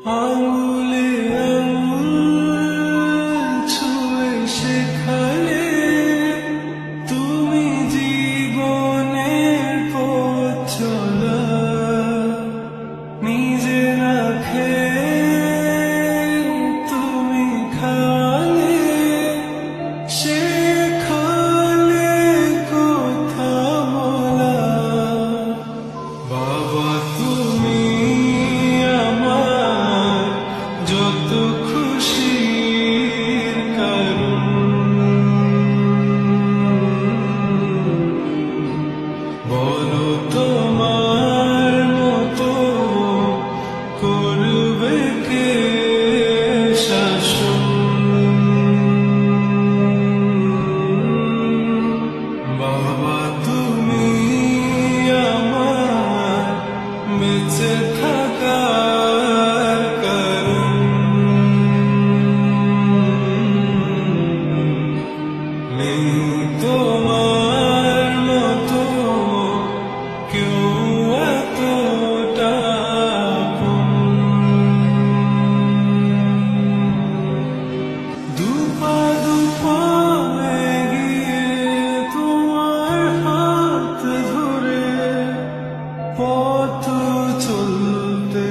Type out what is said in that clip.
আঙুলে আঙুল ছুঁয়ে শেখালে তুমি জীবনের পথ চলা, নিজে না খেয়ে তুমি খালে, শেখালে কথা বলা। বাবা তুমি আমার যত খুশির কারণ, বলো তোমার মতো করবে কে শাসন। বাবা তুমি আমার বেঁচে থাকার কারণ, নেই তোমার মতো কেউ এতটা আপন। দুপা দুপা এগিয়ে তোমার হাত ধরে পথ চলতে